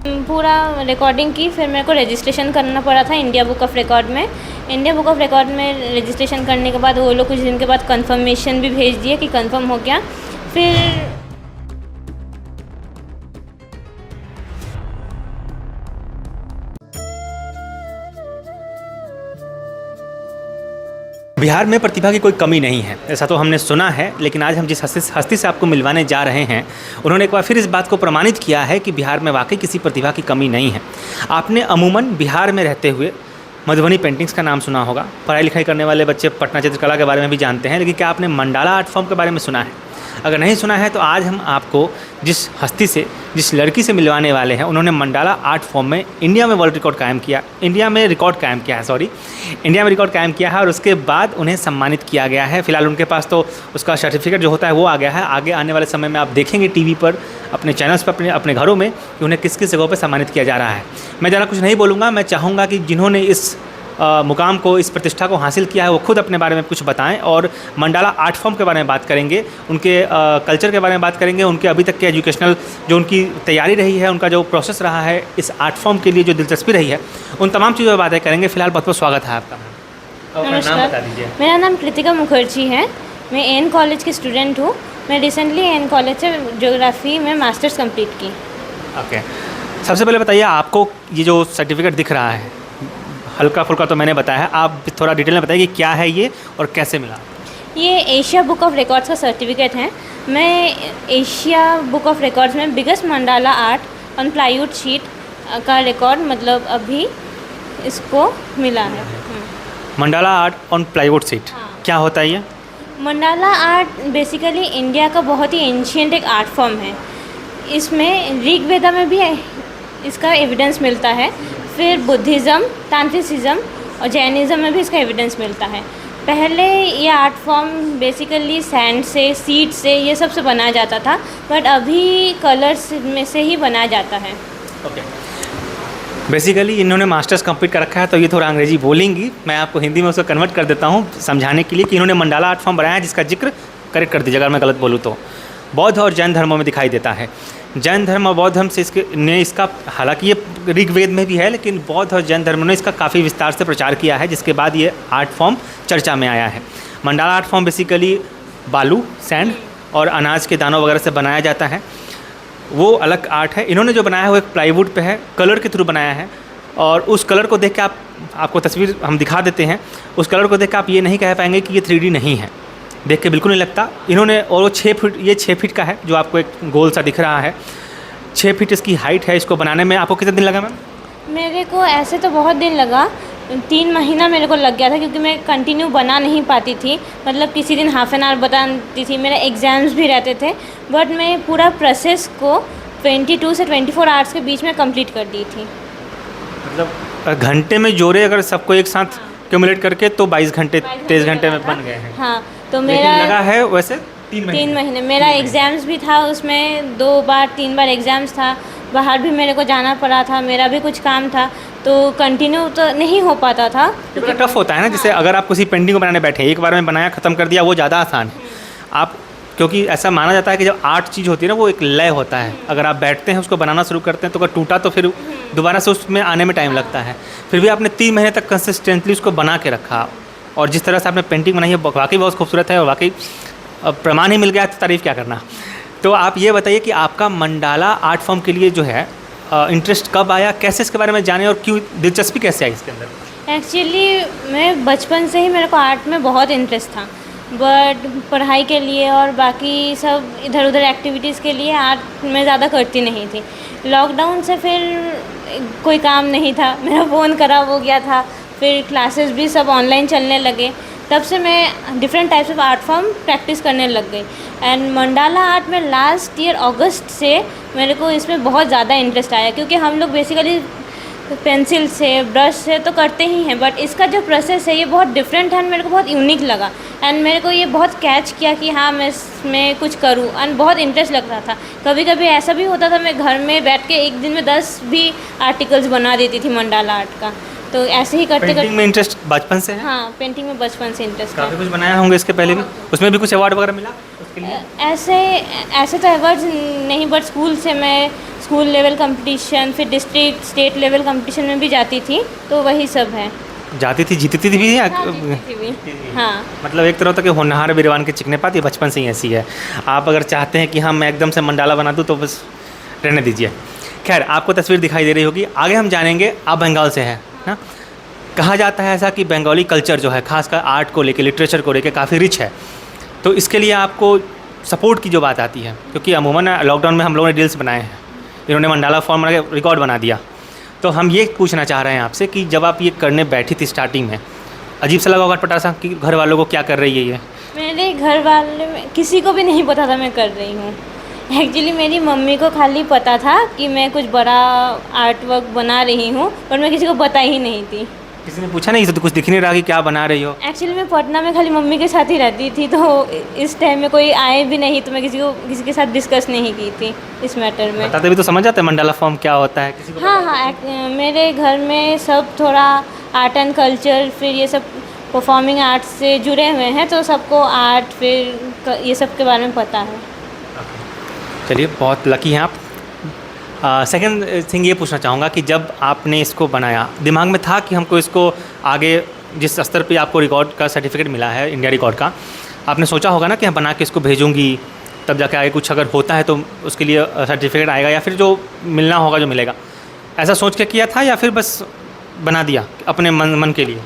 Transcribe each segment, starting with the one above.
पूरा रिकॉर्डिंग की, फिर मेरे को रजिस्ट्रेशन करना पड़ा था इंडिया बुक ऑफ रिकॉर्ड में। इंडिया बुक ऑफ रिकॉर्ड में रजिस्ट्रेशन करने के बाद वो लोग कुछ दिन के बाद कंफर्मेशन भी भेज दिए कि कंफर्म हो गया। फिर बिहार में प्रतिभा की कोई कमी नहीं है, ऐसा तो हमने सुना है, लेकिन आज हम जिस हस्ती से आपको मिलवाने जा रहे हैं उन्होंने एक बार फिर इस बात को प्रमाणित किया है कि बिहार में वाकई किसी प्रतिभा की कमी नहीं है। आपने अमूमन बिहार में रहते हुए मधुबनी पेंटिंग्स का नाम सुना होगा, पढ़ाई लिखाई करने वाले बच्चे पटना चित्रकला के बारे में भी जानते हैं, लेकिन क्या आपने मंडाला आर्ट फॉर्म के बारे में सुना है? अगर नहीं सुना है तो आज हम आपको जिस हस्ती से, जिस लड़की से मिलवाने वाले हैं, उन्होंने मंडाला आर्ट फॉर्म में इंडिया में रिकॉर्ड कायम किया है और उसके बाद उन्हें सम्मानित किया गया है। फिलहाल उनके पास तो उसका सर्टिफिकेट जो होता है वो आ गया है। आगे आने वाले समय में आप देखेंगे टीवी पर, अपने चैनल्स पर, अपने घरों में कि उन्हें किस किस जगहों पर सम्मानित किया जा रहा है। मैं ज़्यादा कुछ नहीं बोलूँगा, मैं चाहूँगा कि जिन्होंने इस मुकाम को, इस प्रतिष्ठा को हासिल किया है वो खुद अपने बारे में कुछ बताएं और मंडाला आर्ट फॉर्म के बारे में बात करेंगे, उनके कल्चर के बारे में बात करेंगे, उनके अभी तक के एजुकेशनल जो उनकी तैयारी रही है, उनका जो प्रोसेस रहा है इस आर्ट फॉर्म के लिए, जो दिलचस्पी रही है, उन तमाम चीज़ों पर बातें करेंगे। फिलहाल बहुत बहुत स्वागत है आपका। नमस्कार, नाम बता दीजिए। मेरा नाम कृतिका मुखर्जी है। मैं एन कॉलेज की स्टूडेंट हूँ। मैं रिसेंटली एन कॉलेज से ज्योग्राफी में मास्टर्स कंप्लीट की। ओके, सबसे पहले बताइए, आपको ये जो सर्टिफिकेट दिख रहा है, हल्का फुल्का तो मैंने बताया है, आप थोड़ा डिटेल में बताइए कि क्या है ये और कैसे मिला? ये एशिया बुक ऑफ रिकॉर्ड्स का सर्टिफिकेट है। मैं एशिया बुक ऑफ रिकॉर्ड्स में biggest mandala art on plywood sheet का रिकॉर्ड, मतलब अभी इसको मिला है। Mandala art on plywood sheet, क्या होता है ये? मंडाला आर्ट बेसिकली इंडिया का बहुत ही एंशिएंट एक आर्ट फॉर्म है। इसमें ऋग्वेदा में भी इसका एविडेंस मिलता है, फिर बुद्धिज़्म, तांत्रिसिज्म और जैनिज़्म में भी इसका एविडेंस मिलता है। पहले ये आर्ट फॉर्म बेसिकली सैंड से, सीड से, ये सब से बनाया जाता था, बट अभी कलर्स में से ही बनाया जाता है। ओके, बेसिकली इन्होंने मास्टर्स कंप्लीट कर रखा है तो ये थोड़ा अंग्रेजी बोलेंगी, मैं आपको हिंदी में उसको कन्वर्ट कर देता हूँ समझाने के लिए कि इन्होंने मंडाला आर्ट फॉर्म बनाया है, जिसका जिक्र करेक्ट कर दीजिए अगर मैं गलत बोलूँ तो, बौद्ध और जैन धर्मों में दिखाई देता है। जैन धर्म और बौद्ध धर्म से इसका हालांकि ये ऋग्वेद में भी है, लेकिन बौद्ध और जैन धर्म ने इसका काफ़ी विस्तार से प्रचार किया है, जिसके बाद ये आर्ट फॉर्म चर्चा में आया है। मंडाला आर्ट फॉर्म बेसिकली बालू, सैंड और अनाज के दानों वगैरह से बनाया जाता है, वो अलग आर्ट है। इन्होंने जो बनाया है वो एक प्लाईवुड पे है, कलर के थ्रू बनाया है, और उस कलर को देख के आपको तस्वीर हम दिखा देते हैं। उस कलर को देख के आप ये नहीं कह पाएंगे कि ये 3D नहीं है, देख के बिल्कुल नहीं लगता। इन्होंने, और वो 6 फीट, ये 6 फीट का है जो आपको एक गोल सा दिख रहा है, 6 फीट इसकी हाइट है। इसको बनाने में आपको कितने दिन लगा मैम? मेरे को ऐसे तो बहुत दिन लगा, 3 महीना मेरे को लग गया था, क्योंकि मैं कंटिन्यू बना नहीं पाती थी। मतलब किसी दिन हाफ एन आवर बनाती थी, मेरे एग्ज़ाम्स भी रहते थे, बट मैं पूरा प्रोसेस को 22 से 24 आवर्स के बीच में कंप्लीट कर दी थी। मतलब घंटे में जोड़े अगर सबको एक साथ क्यूमुलेट करके तो 22 घंटे, 23 घंटे में बन गए हैं। हाँ, तो मेरा लगा है वैसे 3 महीने। मेरा एग्ज़ाम्स भी था, उसमें 2-3 बार एग्ज़ाम्स था, बाहर भी मेरे को जाना पड़ा था, मेरा भी कुछ काम था, तो कंटिन्यू तो नहीं हो पाता था। क्योंकि टफ होता है ना, जैसे अगर आप किसी पेंटिंग को बनाने बैठे, एक बार में बनाया ख़त्म कर दिया, वो ज़्यादा आसान है। आप, क्योंकि ऐसा माना जाता है कि जब आर्ट चीज़ होती है ना, वो एक लय होता है, अगर आप बैठते हैं उसको बनाना शुरू करते हैं तो अगर टूटा तो फिर दोबारा से उसमें आने में टाइम लगता है। फिर भी आपने 3 महीने तक कंसिस्टेंटली उसको बना के रखा, और जिस तरह से आपने पेंटिंग बनाई है वाकई बहुत खूबसूरत है, और वाकई प्रमाण ही मिल गया तो तारीफ़ क्या करना। तो आप ये बताइए कि आपका मंडाला आर्ट फॉर्म के लिए जो है इंटरेस्ट कब आया, कैसे इसके बारे में जाने और क्यों दिलचस्पी कैसे आई इसके अंदर? एक्चुअली मैं बचपन से ही, मेरे को आर्ट में बहुत इंटरेस्ट था, बट पढ़ाई के लिए और बाकी सब इधर उधर एक्टिविटीज़ के लिए आर्ट में ज़्यादा करती नहीं थी। लॉकडाउन से फिर कोई काम नहीं था, मेरा फ़ोन ख़राब हो गया था, फिर क्लासेस भी सब ऑनलाइन चलने लगे, तब से मैं different types of art form practice करने लग गई। एंड मंडाला आर्ट में लास्ट ईयर अगस्त से मेरे को इसमें बहुत ज़्यादा इंटरेस्ट आया, क्योंकि हम लोग बेसिकली पेंसिल से, ब्रश से तो करते ही हैं, बट इसका जो प्रोसेस है ये बहुत डिफरेंट है एंड मेरे को बहुत यूनिक लगा, एंड मेरे को ये बहुत कैच किया कि हाँ मैं इसमें कुछ करूँ, एंड बहुत इंटरेस्ट लग रहा था। कभी कभी ऐसा भी होता था मैं घर में बैठ के एक दिन में 10 भी आर्टिकल्स बना देती थी मंडाला आर्ट का। तो ऐसे ही करते पेंटिंग में इंटरेस्ट बचपन से है? हाँ, पेंटिंग में बचपन से इंटरेस्ट है। काफ़ी कुछ बनाया होंगे इसके पहले भी, उसमें भी कुछ अवार्ड वगैरह मिला उसके लिए? ऐसे तो अवार्ड्स नहीं, बट स्कूल लेवल कंपटीशन, फिर डिस्ट्रिक्ट स्टेट लेवल कंपटीशन में भी जाती थी, तो वही सब है। जाती थी, जीतती थी भी या हाँ, जीतती थी भी। हाँ मतलब एक तरह तक होनहार वीरवान के चिकने पाती बचपन से ही ऐसी है। आप अगर चाहते हैं कि हाँ मैं एकदम से मंडाला बना दूँ तो बस रहने दीजिए। खैर, आपको तस्वीर दिखाई दे रही होगी। आगे हम जानेंगे, आप बंगाल से हैं ना। कहा जाता है ऐसा कि बंगाली कल्चर जो है, खासकर आर्ट को लेके, लिटरेचर को लेके काफ़ी रिच है। तो इसके लिए आपको सपोर्ट की जो बात आती है, क्योंकि अमूमन लॉकडाउन में हम लोगों ने रील्स बनाए हैं, इन्होंने मंडाला फॉर्म बना के रिकॉर्ड बना दिया। तो हम ये पूछना चाह रहे हैं आपसे कि जब आप ये करने बैठी थी स्टार्टिंग में, अजीब सा लगा होगा पटासा कि घर वालों को क्या कर रही है ये? मेरे घर वाले में किसी को भी नहीं पता था मैं कर रही हूँ। एक्चुअली मेरी मम्मी को खाली पता था कि मैं कुछ बड़ा आर्ट वर्क बना रही हूँ, पर मैं किसी को बताई ही नहीं थी। किसी ने पूछा नहीं, इसे तो कुछ दिख नहीं रहा कि क्या बना रही हो? एक्चुअली मैं पटना में खाली मम्मी के साथ ही रहती थी, तो इस टाइम में कोई आए भी नहीं, तो मैं किसी के साथ डिस्कस नहीं की थी इस मैटर में। बताते भी तो समझ जाते हैं मंडाला फॉर्म क्या होता है किसी को? हाँ, मेरे घर में सब थोड़ा आर्ट एंड कल्चर, फिर ये सब परफॉर्मिंग आर्ट से जुड़े हुए हैं, तो सबको आर्ट फिर ये सब के बारे में पता है। चलिए, बहुत लकी हैं आप। सेकंड थिंग ये पूछना चाहूँगा कि जब आपने इसको बनाया, दिमाग में था कि हमको इसको आगे जिस स्तर पे आपको रिकॉर्ड का सर्टिफिकेट मिला है, इंडिया रिकॉर्ड का, आपने सोचा होगा ना कि हम बना के इसको भेजूँगी, तब जाके आगे कुछ अगर होता है तो उसके लिए सर्टिफिकेट आएगा या फिर जो मिलना होगा जो मिलेगा, ऐसा सोच के किया था या फिर बस बना दिया अपने मन के लिए?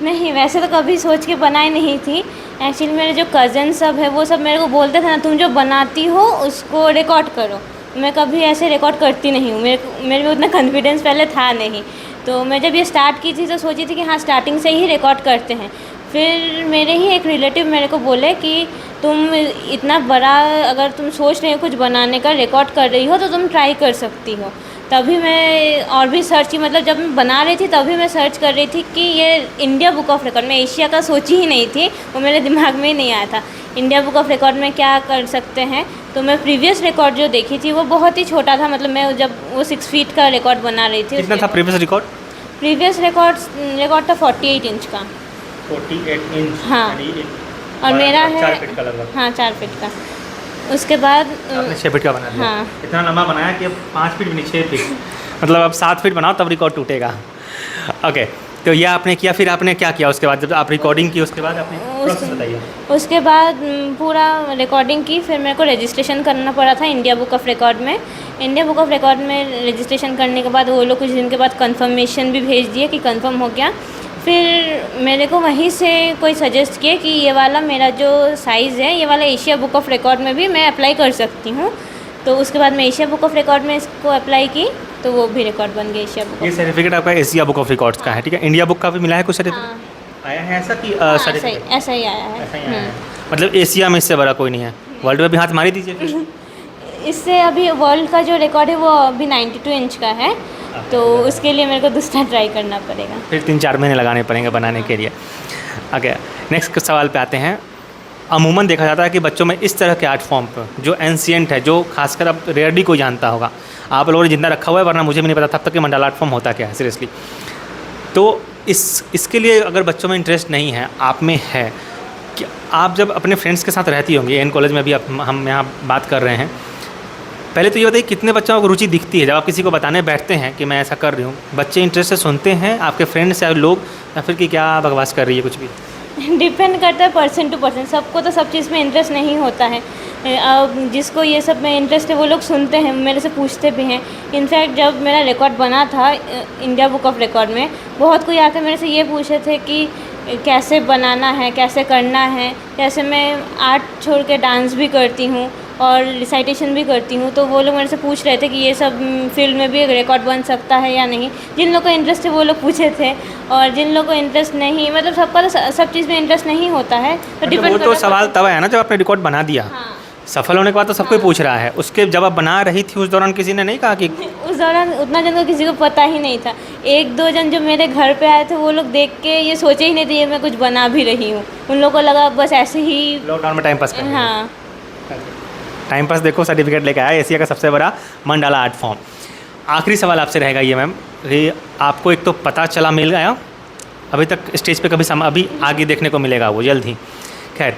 नहीं, वैसे तो कभी सोच के बनाई नहीं थी। एक्चुअली मेरे जो कज़न सब है वो सब मेरे को बोलते थे ना, तुम जो बनाती हो उसको रिकॉर्ड करो। मैं कभी ऐसे रिकॉर्ड करती नहीं हूँ, मेरे में उतना कॉन्फिडेंस पहले था नहीं। तो मैं जब ये स्टार्ट की थी तो सोची थी कि हाँ स्टार्टिंग से ही रिकॉर्ड करते हैं। फिर मेरे ही एक रिलेटिव मेरे को बोले कि तुम इतना बड़ा अगर तुम सोच रहे हो कुछ बनाने का, रिकॉर्ड कर रही हो, तो तुम ट्राई कर सकती हो। तभी मैं और भी सर्च की, मतलब जब मैं बना रही थी तभी मैं सर्च कर रही थी कि ये इंडिया बुक ऑफ रिकॉर्ड, मैं एशिया का सोची ही नहीं थी, वो मेरे दिमाग में ही नहीं आया था। इंडिया बुक ऑफ रिकॉर्ड में क्या कर सकते हैं, तो मैं प्रीवियस रिकॉर्ड जो देखी थी वो बहुत ही छोटा था। मतलब मैं जब वो 6 फीट का रिकॉर्ड बना रही थी। कितना था प्रीवियस रिकॉर्ड? प्रीवियस रिकॉर्ड था 48 इंच का। 48 इंच? हाँ, और मेरा है 4 फीट का लगभग। हाँ 4 फीट का। उसके बाद आपने 6 फीट का बना दिया। हाँ, इतना लंबा बनाया कि अब 5 फीट भी नहीं, 6 फीट मतलब अब 7 फीट बनाओ तब रिकॉर्ड टूटेगा। ओके, तो ये आपने किया, फिर आपने क्या किया उसके बाद जब आप रिकॉर्डिंग की? उसके बाद आपने प्रोसेस बताइए। उसके बाद पूरा रिकॉर्डिंग की, फिर मेरे को रजिस्ट्रेशन करना पड़ा था इंडिया बुक ऑफ रिकॉर्ड में। इंडिया बुक ऑफ रिकॉर्ड में रजिस्ट्रेशन करने के बाद वो लोग कुछ दिन के बाद कंफर्मेशन भी भेज दिए कि कंफर्म हो गया। फिर मेरे को वहीं से कोई सजेस्ट किया कि ये वाला मेरा जो साइज़ है, ये वाला एशिया बुक ऑफ रिकॉर्ड में भी मैं अप्लाई कर सकती हूँ। तो उसके बाद मैं एशिया बुक ऑफ रिकॉर्ड में इसको अप्लाई की, तो वो भी रिकॉर्ड बन गया एशिया बुक। ये सर्टिफिकेट आपका एशिया बुक ऑफ रिकॉर्ड्स का है, ठीक है? इंडिया बुक का भी मिला है कुछ सर्टिफिकेट? हाँ, आया है ऐसा कि सर्टिफिकेट ऐसा ही आया है। ऐसा ही आया है? मतलब एशिया में इससे बड़ा कोई नहीं है? वर्ल्ड में भी हाथ मारी दीजिए फिर। इससे अभी वर्ल्ड का जो रिकॉर्ड है वो अभी 92 इंच का है, तो उसके लिए मेरे को दूसरा ट्राई करना पड़ेगा। फिर 3-4 महीने लगाने पड़ेंगे बनाने के लिए। ओके, नेक्स्ट सवाल पे आते हैं। अमूमन देखा जाता है कि बच्चों में इस तरह के आर्ट फॉर्म पर जो एंशिएंट है, जो खासकर अब रेयरली कोई जानता होगा, आप लोगों ने जिंदा रखा हुआ है, वरना मुझे भी नहीं पता तब तक कि मंडाला आर्ट फॉर्म होता क्या है सीरियसली। तो इसके लिए अगर बच्चों में इंटरेस्ट नहीं है, आप में है, कि आप जब अपने फ्रेंड्स के साथ रहती होंगी, एन कॉलेज में भी हम यहाँ बात कर रहे हैं, पहले तो ये बताइए कितने बच्चों को रुचि दिखती है जब आप किसी को बताने बैठते हैं कि मैं ऐसा कर रही हूँ? बच्चे इंटरेस्ट से सुनते हैं, आपके फ्रेंड्स या लोग, या फिर कि क्या बकवास कर रही है कुछ भी? डिपेंड करता है पर्सन टू पर्सन। सबको तो सब चीज़ में इंटरेस्ट नहीं होता है। अब जिसको ये सब में इंटरेस्ट है वो लोग सुनते हैं, मेरे से पूछते भी हैं। इनफैक्ट जब मेरा रिकॉर्ड बना था इंडिया बुक ऑफ रिकॉर्ड में, बहुत कोई आकर मेरे से ये पूछे थे कि कैसे बनाना है, कैसे करना है। जैसे मैं आर्ट छोड़ के डांस भी करती हूँ और रिसाइटेशन भी करती हूँ, तो वो लोग मेरे से पूछ रहे थे कि ये सब फील्ड में भी रिकॉर्ड बन सकता है या नहीं। जिन लोगों को इंटरेस्ट है वो लोग पूछे थे, और जिन लोगों को इंटरेस्ट नहीं, मतलब सबका तो सब चीज़ में इंटरेस्ट नहीं होता है, तो डिपेंड वो तो सवाल तब आया ना जब आपने रिकॉर्ड बना दिया। हाँ, सफल होने के बाद तो सब कोई पूछ रहा है। उसके जब आप बना रही थी उस दौरान किसी ने नहीं कहा कि? उस दौरान उतना जन को किसी को पता ही नहीं था। 1-2 जन जो मेरे घर पे आए थे वो लोग देख के ये सोचे ही नहीं थे ये मैं कुछ बना भी रही हूँ। उन लोगों को लगा बस ऐसे ही लॉकडाउन में टाइम पास कर। हाँ, टाइम पास। देखो, सर्टिफिकेट लेके आया एशिया का सबसे बड़ा मंडाला आर्ट फॉर्म। आखिरी सवाल आपसे रहेगा ये मैम, ये आपको एक तो पता चला, मिल गया, अभी तक स्टेज पे कभी अभी आगे देखने को मिलेगा वो जल्द ही। खैर,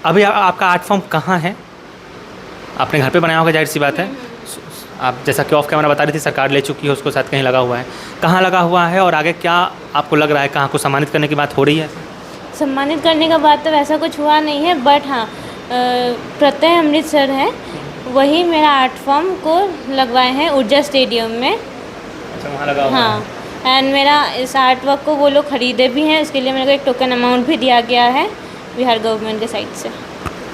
अभी आपका आर्ट फॉर्म कहाँ है? आपने घर पे बनाया होगा, जाहिर सी बात है। आप जैसा कि ऑफ कैमरा बता रही थी सरकार ले चुकी है, उसको साथ कहीं लगा हुआ है, कहाँ लगा हुआ है और आगे क्या आपको लग रहा है, कहाँ को सम्मानित करने की बात हो रही है? सम्मानित करने का बात तो वैसा कुछ हुआ नहीं है, बट हाँ प्रत्यय अमृतसर है, वही मेरा आर्ट फॉर्म को लगवाए हैं ऊर्जा स्टेडियम में। अच्छा, वहाँ लगा हुआ हाँ, एंड मेरा इस आर्ट वर्क को वो लोग ख़रीदे भी हैं, उसके लिए मेरे को एक टोकन अमाउंट भी दिया गया है बिहार गवर्नमेंट के साइड से।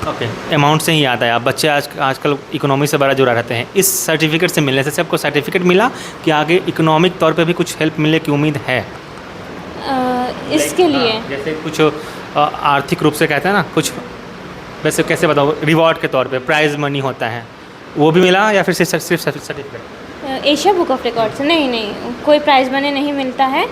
ओके, अमाउंट से ही याद आया, बच्चे आजकल इकोनॉमी से बड़ा जुड़ा रहते हैं। इस सर्टिफिकेट से मिलने से आपको सर्टिफिकेट मिला कि आगे इकोनॉमिक तौर पे भी कुछ हेल्प मिलने की उम्मीद है? इसके लिए जैसे कुछ आर्थिक रूप से कहते हैं ना, कुछ वैसे कैसे बताओ, रिवॉर्ड के तौर पे प्राइज़ मनी होता है, वो भी मिला या फिर सिर्फ certificate? Asia book of record से नहीं, कोई प्राइज़ मनी नहीं मिलता है,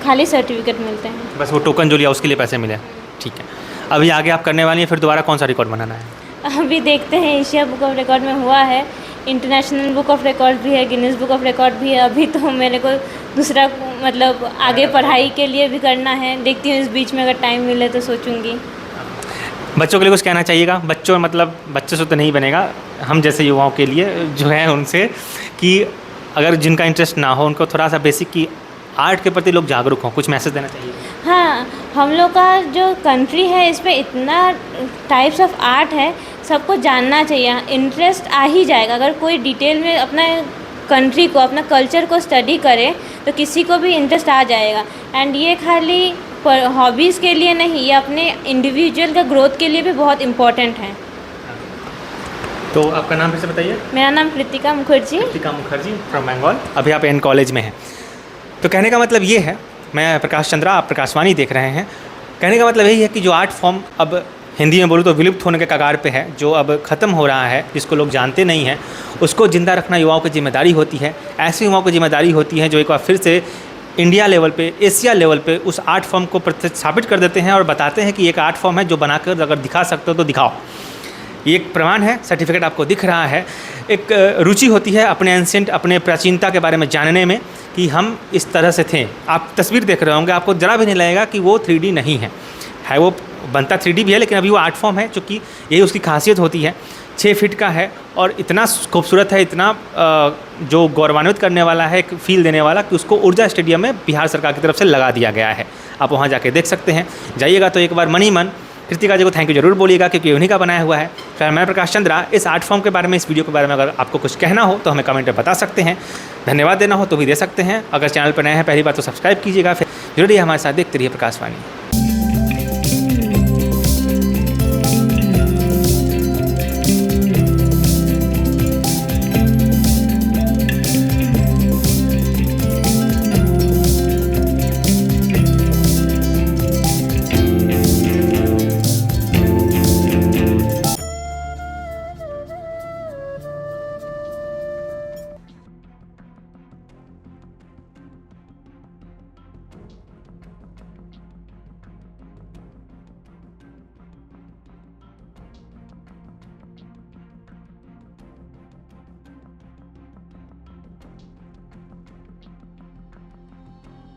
खाली सर्टिफिकेट मिलते हैं। बस वो टोकन जो लिया उसके लिए पैसे मिले, ठीक है। अभी आगे आप करने वाली हैं, फिर दोबारा कौन सा रिकॉर्ड बनाना है? अभी देखते हैं, एशिया बुक ऑफ रिकॉर्ड में हुआ है, इंटरनेशनल बुक ऑफ रिकॉर्ड भी है, गिनीज बुक ऑफ रिकॉर्ड भी है। अभी तो मेरे को दूसरा मतलब आगे पढ़ाई के लिए भी करना है, देखती हूँ इस बीच में अगर टाइम मिले तो सोचूंगी। बच्चों के लिए कुछ कहना चाहिएगा? बच्चों मतलब बच्चों से तो नहीं बनेगा, हम जैसे युवाओं के लिए जो है उनसे, कि अगर जिनका इंटरेस्ट ना हो उनको थोड़ा सा बेसिक की आर्ट के प्रति लोग जागरूक हों, कुछ मैसेज देना चाहिए? हाँ, हम लोग का जो कंट्री है इसमें इतना टाइप्स ऑफ आर्ट है, सबको जानना चाहिए, इंटरेस्ट आ ही जाएगा। अगर कोई डिटेल में अपना कंट्री को, अपना कल्चर को स्टडी करे तो किसी को भी इंटरेस्ट आ जाएगा। एंड ये खाली हॉबीज़ के लिए नहीं, ये अपने इंडिविजुअल का ग्रोथ के लिए भी बहुत इम्पोर्टेंट है। तो आपका नाम फिर से बताइए? मेरा नाम कृतिका मुखर्जी। कृतिका मुखर्जी फ्रॉम बंगाल। अभी आप एन कॉलेज में हैं, तो कहने का मतलब ये है, मैं प्रकाश चंद्रा, आप प्रकाशवाणी देख रहे हैं, कहने का मतलब यही है कि जो आर्ट फॉर्म अब हिंदी में बोलूँ तो विलुप्त होने के कगार पे है, जो अब ख़त्म हो रहा है, जिसको लोग जानते नहीं हैं, उसको ज़िंदा रखना युवाओं की जिम्मेदारी होती है। ऐसे युवाओं की जिम्मेदारी होती है जो एक बार फिर से इंडिया लेवल पे, एशिया लेवल पे उस आर्ट फॉर्म को प्रतिस्थापित कर देते हैं और बताते हैं कि एक आर्ट फॉर्म है जो बनाकर अगर दिखा सकते हो तो दिखाओ। ये एक प्रमाण है, सर्टिफिकेट आपको दिख रहा है। एक रुचि होती है अपने एंशिएंट, अपने प्राचीनता के बारे में जानने में, कि हम इस तरह से थे। आप तस्वीर देख रहे होंगे, आपको ज़रा भी नहीं लगेगा कि वो 3D नहीं है, वो बनता 3D भी है, लेकिन अभी वो आर्ट फॉर्म है, चूँकि यही उसकी खासियत होती है। 6 फीट का है और इतना खूबसूरत है, इतना जो गौरवान्वित करने वाला है, एक फील देने वाला, कि उसको ऊर्जा स्टेडियम में बिहार सरकार की तरफ से लगा दिया गया है। आप वहाँ जाके देख सकते हैं, जाइएगा तो एक बार मन ही मन कृतिका जी को थैंक यू जरूर बोलिएगा, क्योंकि उन्हीं का बनाया हुआ है। फिर मैं प्रकाश चंद्रा, इस आर्ट फॉर्म के बारे में, इस वीडियो के बारे में अगर आपको कुछ कहना हो तो हमें कमेंट में बता सकते हैं, धन्यवाद देना हो तो भी दे सकते हैं। अगर चैनल पर नए हैं पहली बार तो सब्सक्राइब कीजिएगा, फिर जुड़िए हमारे साथ, देखते रहिए प्रकाशवाणी।